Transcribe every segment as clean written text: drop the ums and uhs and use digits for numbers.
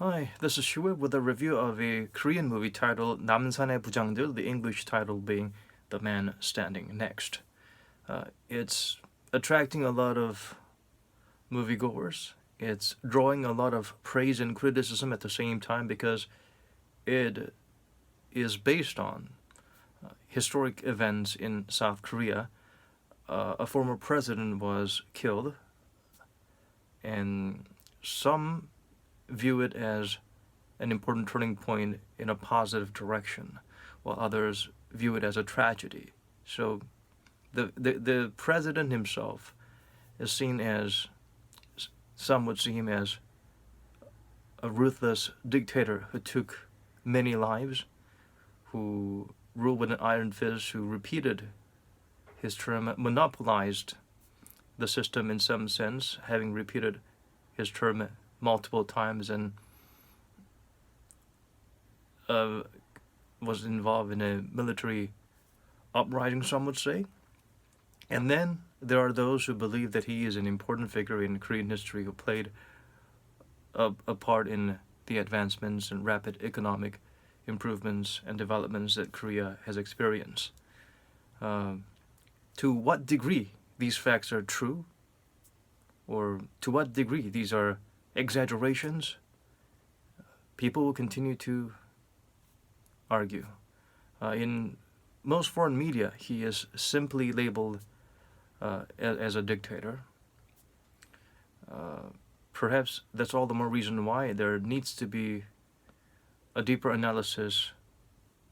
Hi, this is Shuib with a review of a Korean movie titled 남산의 부장들, the English title being The Man Standing Next. It's attracting a lot of moviegoers. It's drawing a lot of praise and criticism at the same time because it is based on historic events in South Korea. A former president was killed, and some view it as an important turning point in a positive direction, while others view it as a tragedy. So the president himself is seen as, some would see him as a ruthless dictator who took many lives, who ruled with an iron fist, who repeated his term, monopolized the system in some sense, having repeated his term multiple times, and was involved in a military uprising, some would say. And then there are those who believe that he is an important figure in Korean history who played a part in the advancements and rapid economic improvements and developments that Korea has experienced. To what degree these facts are true, or to what degree these are exaggerations, people will continue to argue. In most foreign media, he is simply labeled as a dictator. Perhaps that's all the more reason why there needs to be a deeper analysis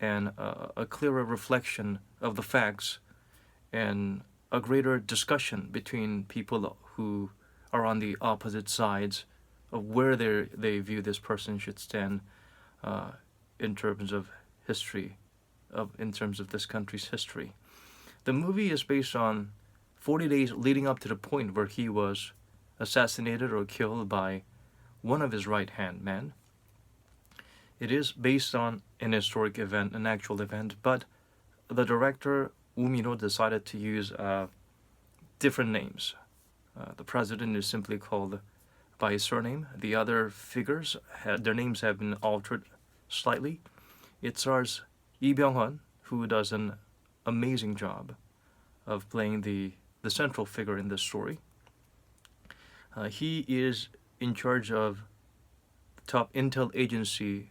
and a clearer reflection of the facts, and a greater discussion between people who are on the opposite sides of where they view this person should stand in terms of history, in terms of this country's history. The movie is based on 40 days leading up to the point where he was assassinated or killed by one of his right-hand men. It is based on an historic event, an actual event, but the director Woo Min-ho decided to use different names. The president is simply called by his surname. The other figures, their names have been altered slightly. It stars Lee Byung-hun, who does an amazing job of playing the central figure in this story. He is in charge of the top intel agency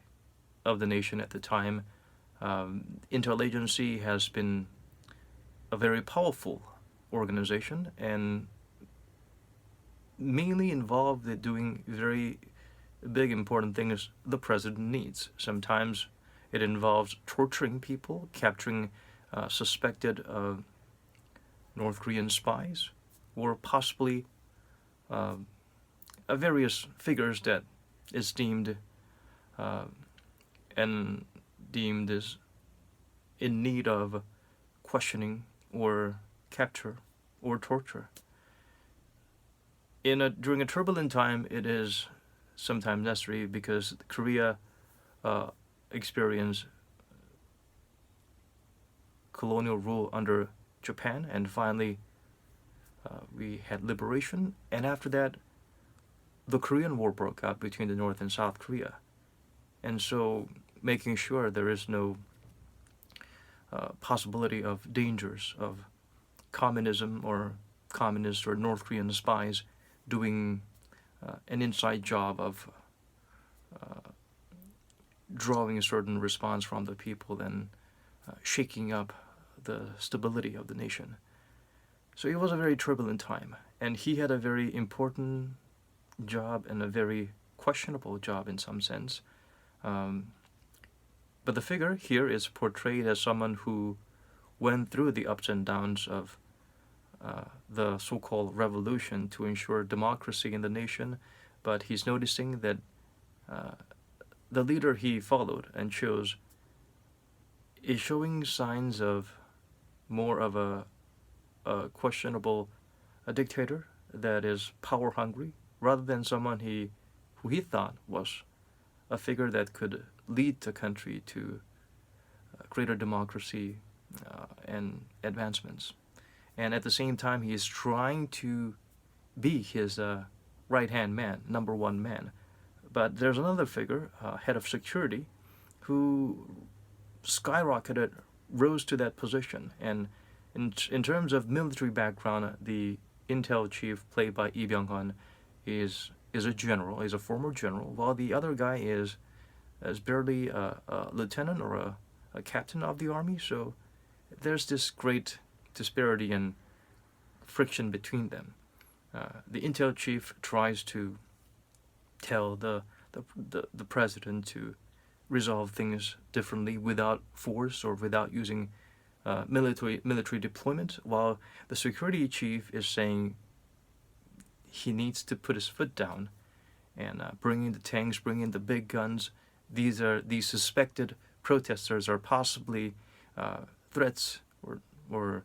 of the nation at the time. Intel agency has been a very powerful organization and mainly involved in doing very big important things the president needs. Sometimes it involves torturing people, capturing suspected North Korean spies, or possibly various figures that is deemed and deemed as in need of questioning or capture or torture. During a turbulent time, it is sometimes necessary because Korea experienced colonial rule under Japan, and finally we had liberation, and after that the Korean War broke out between the North and South Korea. And so making sure there is no possibility of dangers of communism or communist or North Korean spies doing an inside job of drawing a certain response from the people and shaking up the stability of the nation. So it was a very turbulent time, and he had a very important job and a very questionable job in some sense. But the figure here is portrayed as someone who went through the ups and downs of the so-called revolution to ensure democracy in the nation, but he's noticing that the leader he followed and chose is showing signs of more of a questionable dictator that is power hungry, rather than someone who he thought was a figure that could lead the country to greater democracy and advancements. And at the same time, he is trying to be his right-hand man, number one man, But there's another figure, head of security, who skyrocketed, rose to that position. And in terms of military background, the intel chief played by Lee Byung-hun is a general, is a former general, while the other guy is barely a lieutenant or a captain of the army. So there's this great disparity and friction between them. The intel chief tries to tell the president to resolve things differently without force or without using military deployment, while the security chief is saying he needs to put his foot down and bring in the tanks, bring in the big guns. These suspected protesters are possibly threats or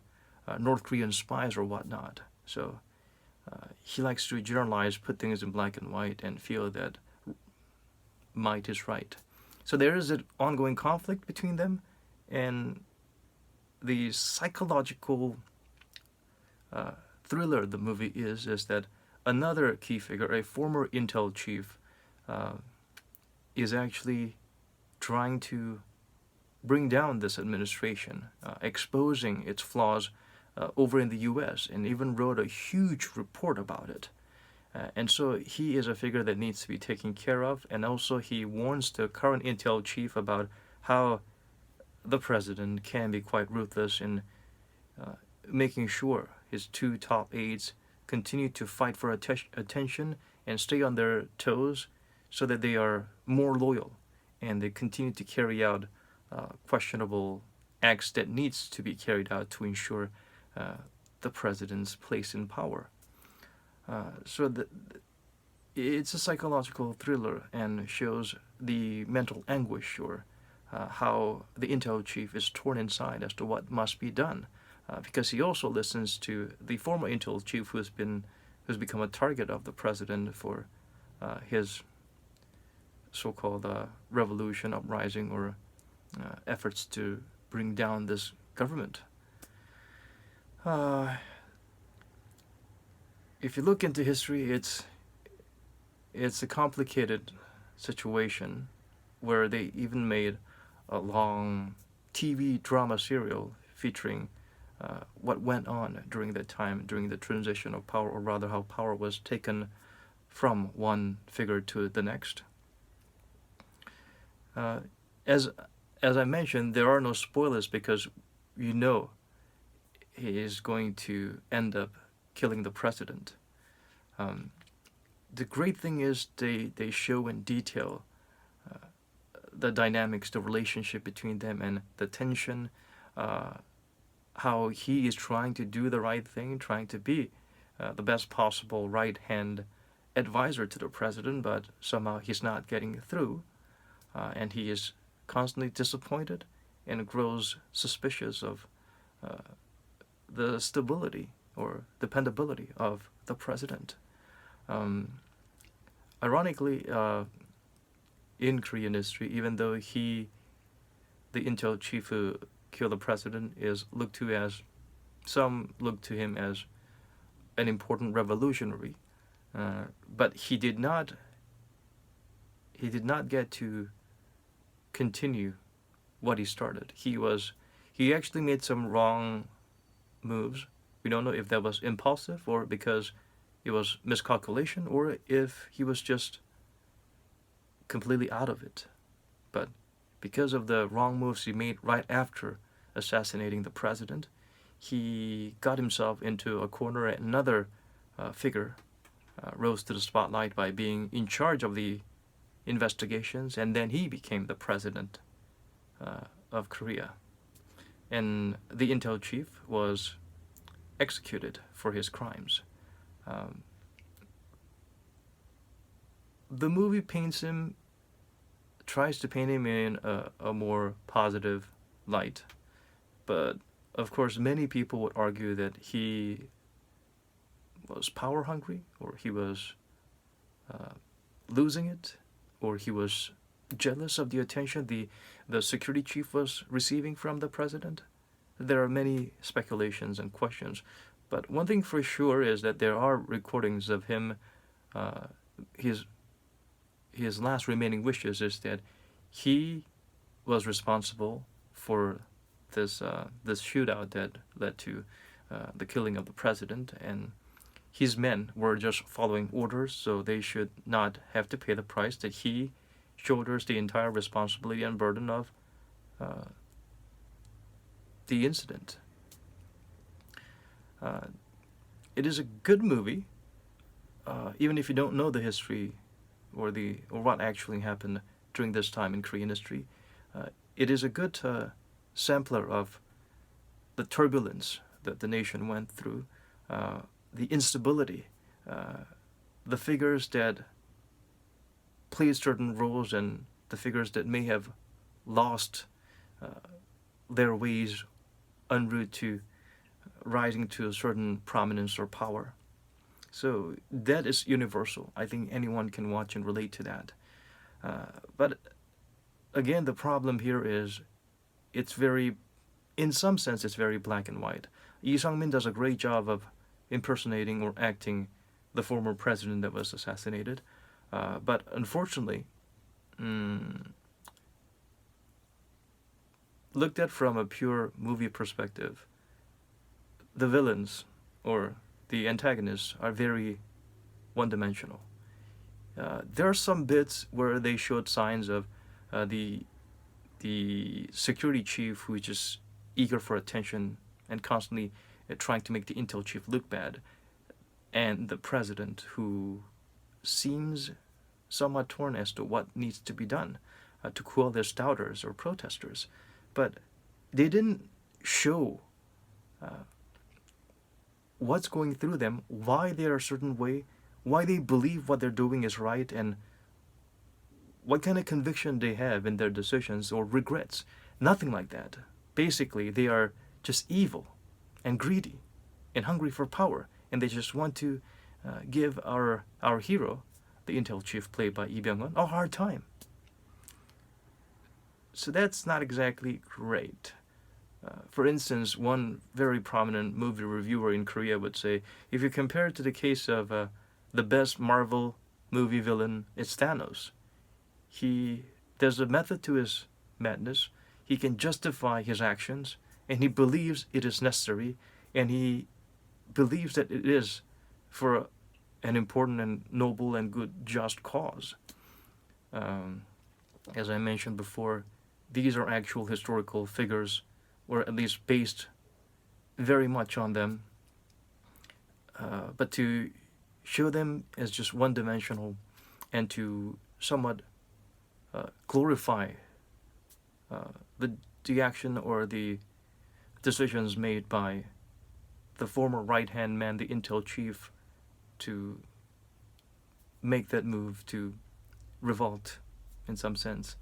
North Korean spies or whatnot. So he likes to generalize, put things in black and white, and feel that might is right. So there is an ongoing conflict between them, and the psychological thriller the movie is that another key figure, a former intel chief, is actually trying to bring down this administration, exposing its flaws over in the U.S., and even wrote a huge report about it. And so he is a figure that needs to be taken care of, and also he warns the current intel chief about how the president can be quite ruthless in making sure his two top aides continue to fight for attention and stay on their toes so that they are more loyal and they continue to carry out questionable acts that needs to be carried out to ensure the president's place in power. So it's a psychological thriller and shows the mental anguish or how the intel chief is torn inside as to what must be done, because he also listens to the former intel chief who's become a target of the president for his so-called revolution, uprising, or efforts to bring down this government. If you look into history, it's a complicated situation where they even made a long TV drama serial featuring what went on during that time, during the transition of power, or rather how power was taken from one figure to the next. As I mentioned, there are no spoilers because you know he is going to end up killing the president. The great thing is they show in detail the dynamics, the relationship between them, and the tension, how he is trying to do the right thing, trying to be the best possible right-hand advisor to the president, but somehow he's not getting through, and he is constantly disappointed and grows suspicious of the stability or dependability of the president. Ironically, in Korean history, even though the intel chief who killed the president, is looked to as, some look to him as an important revolutionary, but he did not get to continue what he started. He actually made some wrong moves. We don't know if that was impulsive or because it was miscalculation or if he was just completely out of it. But because of the wrong moves he made right after assassinating the president, he got himself into a corner, and another figure rose to the spotlight by being in charge of the investigations, and then he became the president of Korea. And the intel chief was executed for his crimes. The movie tries to paint him in a more positive light, but of course many people would argue that he was power hungry, or he was losing it, or he was jealous of the attention the security chief was receiving from the president. There are many speculations and questions, but one thing for sure is that there are recordings of him, his his last remaining wishes is that he was responsible for this shootout that led to the killing of the president, and his men were just following orders, so they should not have to pay the price that he shoulders the entire responsibility and burden of uh, the incident. Uh, it is a good movie, even if you don't know the history or what actually happened during this time in Korean history. It is a good sampler of the turbulence that the nation went through, uh, the instability, uh, the figures that played certain roles, and the figures that may have lost uh, their ways en route to rising to a certain prominence or power. So that is universal. I think anyone can watch and relate to that. But again, the problem here is it's very, in some sense, it's very black and white. Lee Sung-min does a great job of impersonating or acting the former president that was assassinated. But unfortunately, mm, looked at from a pure movie perspective, the villains or the antagonists are very one-dimensional. There are some bits where they showed signs of uh, the the security chief who is just eager for attention and constantly trying to make the intel chief look bad, and the president who seems somewhat torn as to what needs to be done to quell their doubters or protesters. But they didn't show uh, what's going through them, why they're a certain way, why they believe what they're doing is right, and what kind of conviction they have in their decisions or regrets. Nothing like that. Basically, they are just evil and greedy and hungry for power, and they just want to give our hero, the intel chief played by Lee Byung-hun, a hard time. So that's not exactly great. For instance, one very prominent movie reviewer in Korea would say, if you compare it to the case of the best Marvel movie villain, it's Thanos. There's a method to his madness. He can justify his actions, and he believes it is necessary, and he believes that it is for an important and noble and good just cause. Um, as I mentioned before, these are actual historical figures, or at least based very much on them. But to show them as just one-dimensional and to somewhat glorify uh, the action or the decisions made by the former right-hand man, the intel chief, to make that move to revolt in some sense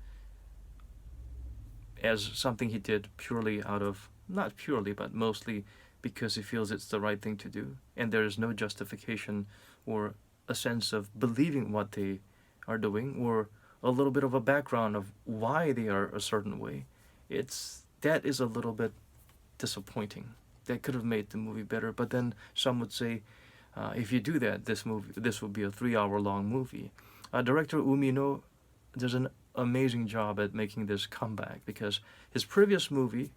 as something he did purely out of, not purely, but mostly because he feels it's the right thing to do, and there is no justification or a sense of believing what they are doing or a little bit of a background of why they are a certain way. That is a little bit disappointing. That could have made the movie better, but then some would say, if you do that, this would be a 3 hour long movie. Director Umino does an amazing job at making this comeback because his previous movie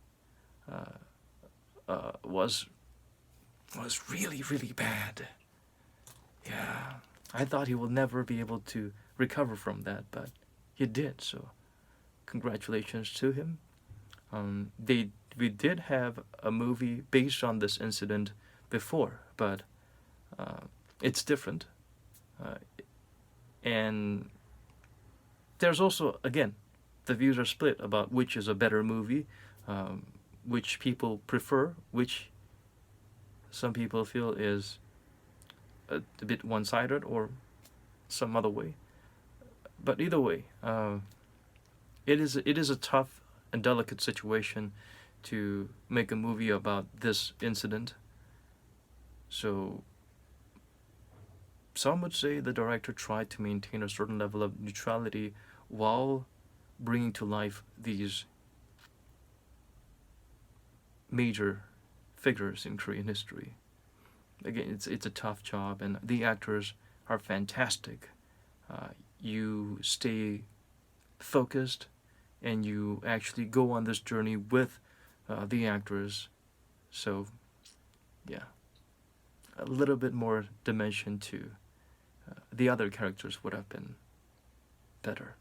was really bad. Yeah, I thought he will never be able to recover from that, but he did. So, congratulations to him. We did have a movie based on this incident before, but it's different, uh, and there's also again the views are split about which is a better movie, um, which people prefer, which some people feel is a bit one-sided or some other way. But either way, it is a tough and delicate situation to make a movie about this incident. So some would say the director tried to maintain a certain level of neutrality while bringing to life these major figures in Korean history. Again, it's a tough job, and the actors are fantastic. you stay focused and you actually go on this journey with the actors. So, yeah, a little bit more dimension to the other characters would have been better.